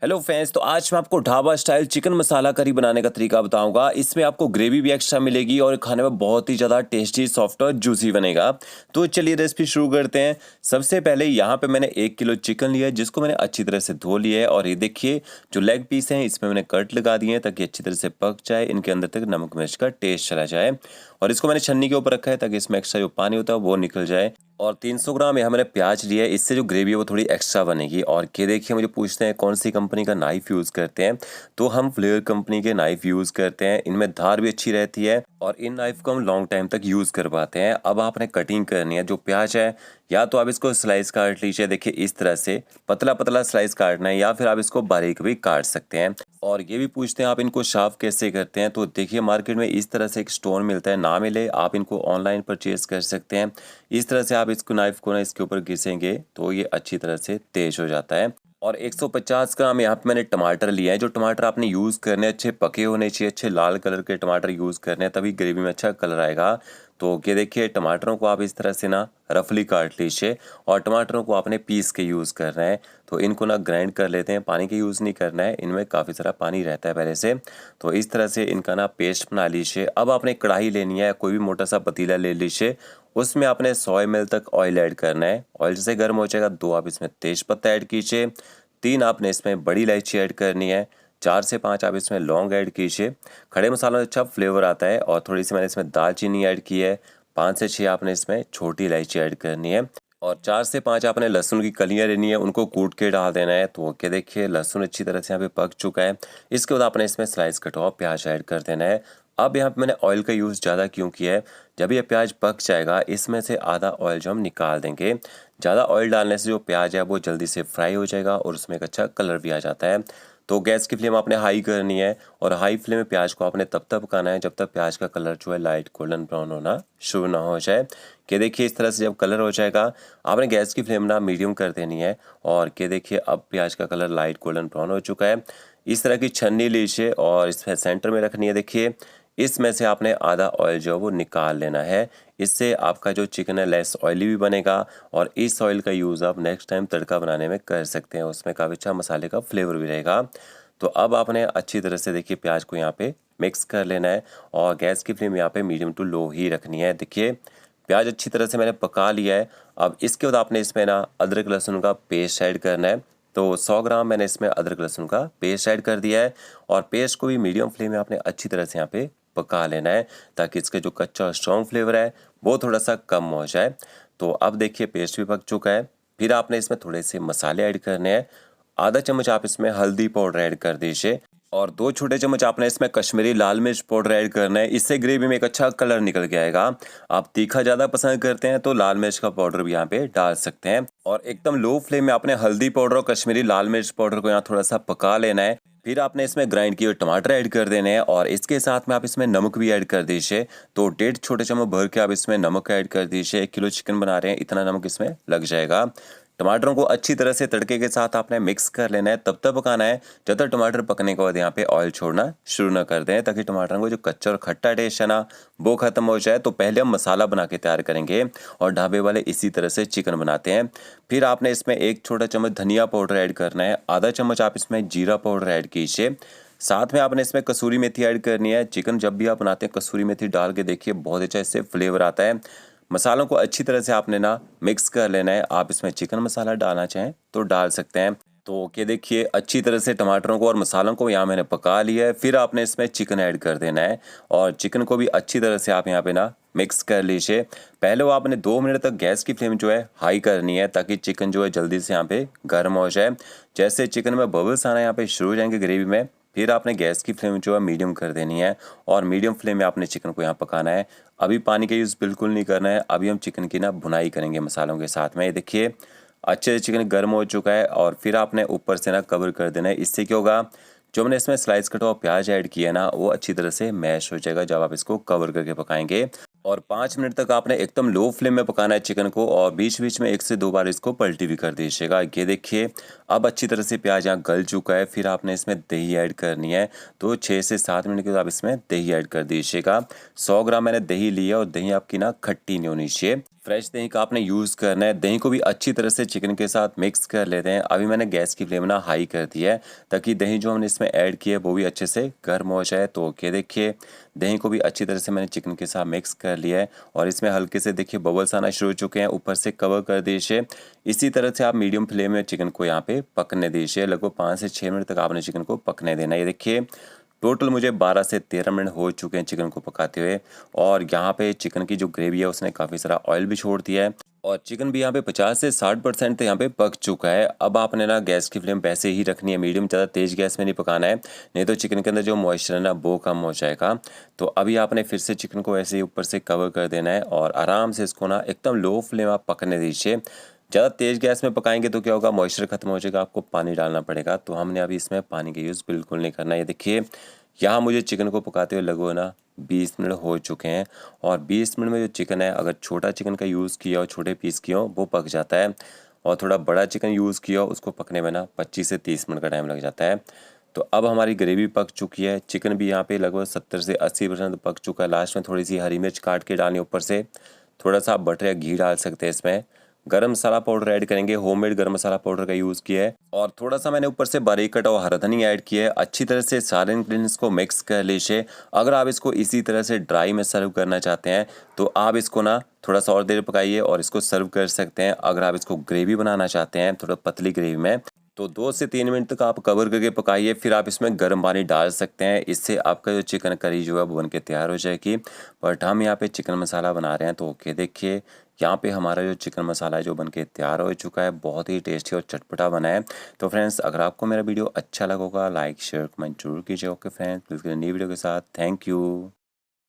Hello friends, तो आज मैं आपको ढाबा स्टाइल चिकन मसाला करी बनाने का तरीका बताऊंगा। इसमें आपको ग्रेवी भी एक्स्ट्रा मिलेगी और खाने में बहुत ही ज़्यादा टेस्टी, सॉफ्ट और जूसी बनेगा। तो चलिए रेसिपी शुरू करते हैं। सबसे पहले यहाँ पे मैंने 1 किलो चिकन लिया है, जिसको मैंने अच्छी तरह से धो लिया है। और ये देखिए जो लेग पीस हैं इसमें मैंने कट लगा दिए हैं ताकि अच्छी तरह से पक जाए, इनके अंदर तक नमक मिर्च का टेस्ट चला जाए। और इसको मैंने छन्नी के ऊपर रखा है ताकि इसमें एक्स्ट्रा जो पानी होता है वो निकल जाए। और 300 ग्राम यहाँ मैंने प्याज लिया है, इससे जो ग्रेवी है वो थोड़ी एक्स्ट्रा बनेगी। और ये देखिए मुझे पूछते हैं कौन सी कंपनी का नाइफ़ यूज़ करते हैं, तो हम फ्लेयर कंपनी के नाइफ़ यूज़ करते हैं। इनमें धार भी अच्छी रहती है और इन नाइफ़ को हम लॉन्ग टाइम तक यूज़ कर पाते हैं। अब आपने कटिंग करनी है। जो प्याज है या तो आप इसको स्लाइस काट लीजिए, देखिए इस तरह से पतला पतला स्लाइस काटना है, या फिर आप इसको बारीक भी काट सकते हैं। और ये भी पूछते हैं आप इनको साफ कैसे करते हैं, तो देखिए मार्केट में इस तरह से एक स्टोन मिलता है, ना मिले आप इनको ऑनलाइन परचेज कर सकते हैं। इस तरह से आप इसको नाइफ को ना इसके ऊपर घिसेंगे तो ये अच्छी तरह से तेज हो जाता है। और 150 ग्राम यहाँ पे मैंने टमाटर लिया है। जो टमाटर आपने यूज़ करने अच्छे पके होने चाहिए, अच्छे लाल कलर के टमाटर यूज़ करने हैं, तभी ग्रेवी में अच्छा कलर आएगा। तो ये देखिए टमाटरों को आप इस तरह से ना रफली काट लीजिए और टमाटरों को आपने पीस के यूज़ करना है। तो इनको ना ग्राइंड कर लेते हैं, पानी का यूज़ नहीं करना है, इनमें काफ़ी सारा पानी रहता है पहले से। तो इस तरह से इनका ना पेस्ट बना लीजिए। अब आपने कढ़ाई लेनी है, कोई भी मोटा सा पतीला ले लीजिए, उसमें आपने 100 ml तक ऑयल ऐड करना है। ऑयल जैसे गर्म हो जाएगा 2 आप इसमें तेज पत्ता ऐड कीजिए, 3 आपने इसमें बड़ी इलायची ऐड करनी है, 4 से 5 आप इसमें लौंग ऐड कीजिए। खड़े मसालों में अच्छा फ्लेवर आता है। और थोड़ी सी मैंने इसमें दालचीनी ऐड की है, 5 से 6 आपने इसमें छोटी इलायची ऐड करनी है। और 4 से 5 आपने लहसुन की कलियां लेनी है, उनको कूट के डाल देना है। तो क्या देखिए लहसुन अच्छी तरह से यहाँ पे पक चुका है। इसके बाद आपने इसमें स्लाइस कटा हुआ प्याज ऐड कर देना है। अब यहाँ पे मैंने ऑयल का यूज़ ज़्यादा क्यों किया है, जब ये प्याज पक जाएगा इसमें से आधा ऑयल जो हम निकाल देंगे। ज़्यादा ऑयल डालने से जो प्याज है वो जल्दी से फ्राई हो जाएगा और उसमें एक अच्छा कलर भी आ जाता है। तो गैस की फ्लेम आपने हाई करनी है और हाई फ्लेम में प्याज को आपने तब तक पकाना है जब तक प्याज का कलर जो है लाइट गोल्डन ब्राउन होना शुरू ना हो जाए। कि देखिए इस तरह से जब कलर हो जाएगा आपने गैस की फ्लेम ना मीडियम कर देनी है। और कि देखिए अब प्याज का कलर लाइट गोल्डन ब्राउन हो चुका है। इस तरह की छन्नी लीजिए और इसमें सेंटर में रखनी है। देखिए इसमें से आपने आधा ऑयल जो है वो निकाल लेना है। इससे आपका जो चिकन है लेस ऑयली भी बनेगा और इस ऑयल का यूज़ आप नेक्स्ट टाइम तड़का बनाने में कर सकते हैं, उसमें काफ़ी अच्छा मसाले का फ्लेवर भी रहेगा। तो अब आपने अच्छी तरह से देखिए प्याज को यहाँ पे मिक्स कर लेना है और गैस की फ्लेम यहाँ पे मीडियम टू लो ही रखनी है। देखिए प्याज अच्छी तरह से मैंने पका लिया है। अब इसके बाद आपने इसमें ना अदरक लहसुन का पेस्ट ऐड करना है। तो 100 ग्राम मैंने इसमें अदरक लहसुन का पेस्ट ऐड कर दिया है और पेस्ट को भी मीडियम फ्लेम में आपने अच्छी तरह से यहाँ पे पका लेना है ताकि इसका जो कच्चा स्ट्रॉन्ग फ्लेवर है वो थोड़ा सा कम हो जाए। तो अब देखिए पेस्ट भी पक चुका है। फिर आपने इसमें थोड़े से मसाले ऐड करने हैं। आधा चम्मच आप इसमें हल्दी पाउडर ऐड कर दीजिए और 2 छोटे चम्मच आपने इसमें कश्मीरी लाल मिर्च पाउडर ऐड करना है। इससे ग्रेवी में एक अच्छा कलर निकल के आएगा। आप तीखा ज़्यादा पसंद करते हैं तो लाल मिर्च का पाउडर भी यहाँ पे डाल सकते हैं। और एकदम लो फ्लेम में आपने हल्दी पाउडर और कश्मीरी लाल मिर्च पाउडर को यहाँ थोड़ा सा पका लेना है। फिर आपने इसमें ग्राइंड किए हुए टमाटर ऐड कर देने हैं और इसके साथ में आप इसमें नमक भी ऐड कर दीजिए। तो 1.5 छोटे चम्मच भर के आप इसमें नमक ऐड कर दीजिए। 1 किलो चिकन बना रहे हैं, इतना नमक इसमें लग जाएगा। टमाटरों को अच्छी तरह से तड़के के साथ आपने मिक्स कर लेना है, तब तक पकाना है जब तक टमाटर पकने के बाद यहाँ पे ऑयल छोड़ना शुरू ना कर दें, ताकि टमाटरों को जो कच्चा और खट्टा टेस्ट है ना वो खत्म हो जाए। तो पहले हम मसाला बना के तैयार करेंगे और ढाबे वाले इसी तरह से चिकन बनाते हैं। फिर आपने इसमें 1 छोटा चम्मच धनिया पाउडर ऐड करना है, आधा चम्मच आप इसमें जीरा पाउडर ऐड कीजिए। साथ में आपने इसमें कसूरी मेथी ऐड करनी है। चिकन जब भी आप बनाते हैं कसूरी मेथी डाल के देखिए बहुत अच्छा इससे फ्लेवर आता है। मसालों को अच्छी तरह से आपने ना मिक्स कर लेना है। आप इसमें चिकन मसाला डालना चाहें तो डाल सकते हैं। तो ये देखिए अच्छी तरह से टमाटरों को और मसालों को यहाँ मैंने पका लिया है। फिर आपने इसमें चिकन ऐड कर देना है और चिकन को भी अच्छी तरह से आप यहाँ पे ना मिक्स कर लीजिए। पहले वो आपने 2 मिनट तक गैस की फ्लेम जो है हाई करनी है ताकि चिकन जो है जल्दी से यहाँ पे गर्म हो जाए। जैसे चिकन में बबल्स आना यहाँ पे शुरू हो जाएंगे ग्रेवी में, फिर आपने गैस की फ्लेम जो है मीडियम कर देनी है और मीडियम फ्लेम में आपने चिकन को यहाँ पकाना है। अभी पानी का यूज़ बिल्कुल नहीं करना है, अभी हम चिकन की ना भुनाई करेंगे मसालों के साथ में। ये देखिए अच्छे से चिकन गर्म हो चुका है और फिर आपने ऊपर से ना कवर कर देना है। इससे क्या होगा, जो हमने इसमें स्लाइस कटा हुआ प्याज ऐड किया ना वो अच्छी तरह से मैश हो जाएगा जब आप इसको कवर करके पकाएंगे। और 5 मिनट तक आपने एकदम लो फ्लेम में पकाना है चिकन को और बीच बीच में 1 से 2 बार इसको पलटी भी कर दीजिएगा। ये देखिए अब अच्छी तरह से प्याज यहाँ गल चुका है। फिर आपने इसमें दही ऐड करनी है। तो 6 से 7 मिनट के बाद आप इसमें दही ऐड कर दीजिएगा। 100 ग्राम मैंने दही ली है और दही आपकी ना खट्टी नहीं होनी चाहिए। फ्रेश दही का आपने यूज़ करना है। दही को भी अच्छी तरह से चिकन के साथ मिक्स कर लेते हैं। अभी मैंने गैस की फ्लेम ना हाई कर दी है ताकि दही जो हमने इसमें ऐड की है वो भी अच्छे से गर्म हो जाए। तो ओके, देखिए दही को भी अच्छी तरह से मैंने चिकन के साथ मिक्स कर लिया है और इसमें हल्के से देखिए बबल्स आना शुरू हो चुके हैं। ऊपर से कवर कर दीजिए। इसी तरह से आप मीडियम फ्लेम में चिकन को यहाँ पे पकने दीजिए। लगभग 5 से 6 मिनट तक आपने चिकन को पकने देना है। ये देखिए टोटल मुझे 12 से 13 मिनट हो चुके हैं चिकन को पकाते हुए और यहाँ पे चिकन की जो ग्रेवी है उसने काफ़ी सारा ऑयल भी छोड़ दिया है और चिकन भी यहाँ पे 50 से 60% तो यहाँ पे पक चुका है। अब आपने ना गैस की फ्लेम वैसे ही रखनी है, मीडियम, ज़्यादा तेज़ गैस में नहीं पकाना है, नहीं तो चिकन के अंदर जो मॉइस्चर है ना वो कम हो जाएगा। तो अभी आपने फिर से चिकन को ऐसे ही ऊपर से कवर कर देना है और आराम से इसको ना एकदम लो फ्लेम आप पकने दीजिए। ज़्यादा तेज़ गैस में पकाएंगे तो क्या होगा, मॉइस्चर खत्म हो जाएगा, आपको पानी डालना पड़ेगा। तो हमने अभी इसमें पानी का यूज़ बिल्कुल नहीं करना है। ये देखिए यहाँ मुझे चिकन को पकाते हुए लगभग ना 20 मिनट हो चुके हैं और 20 मिनट में जो चिकन है, अगर छोटा चिकन का यूज़ किया हो, छोटे पीस किए हो, वो पक जाता है और थोड़ा बड़ा चिकन यूज़ किया हो उसको पकने में ना 25 से 30 मिनट का टाइम लग जाता है। तो अब हमारी ग्रेवी पक चुकी है, चिकन भी यहाँ पे लगभग 70 से 80% पक चुका है। लास्ट में थोड़ी सी हरी मिर्च काट के डालनी ऊपर से, थोड़ा सा आप बटर या घी डाल सकते हैं। इसमें गरम मसाला पाउडर ऐड करेंगे, होममेड गरम मसाला पाउडर का यूज़ किया है और थोड़ा सा मैंने ऊपर से बारीक कटा हुआ हरा धनिया ऐड किया है। अच्छी तरह से सारे इंग्रेडिएंट्स को मिक्स कर लीजिए। अगर आप इसको इसी तरह से ड्राई में सर्व करना चाहते हैं तो आप इसको ना थोड़ा सा और देर पकाइए और इसको सर्व कर सकते हैं। अगर आप इसको ग्रेवी बनाना चाहते हैं, थोड़ा पतली ग्रेवी में, तो 2 से 3 मिनट तक आप कवर करके पकाइए, फिर आप इसमें गर्म पानी डाल सकते हैं। इससे आपका जो चिकन करी जो है वो बन के तैयार हो जाएगी। बट हम यहाँ पे चिकन मसाला बना रहे हैं तो ओके, देखिए यहाँ पे हमारा जो चिकन मसाला है जो बन के तैयार हो चुका है, बहुत ही टेस्टी और चटपटा बना है। तो फ्रेंड्स, अगर आपको मेरा वीडियो अच्छा लगा होगा, लाइक शेयर कमेंट जरूर कीजिए। ओके फ्रेंड्स, मिलते हैं नई वीडियो के साथ। Thank you.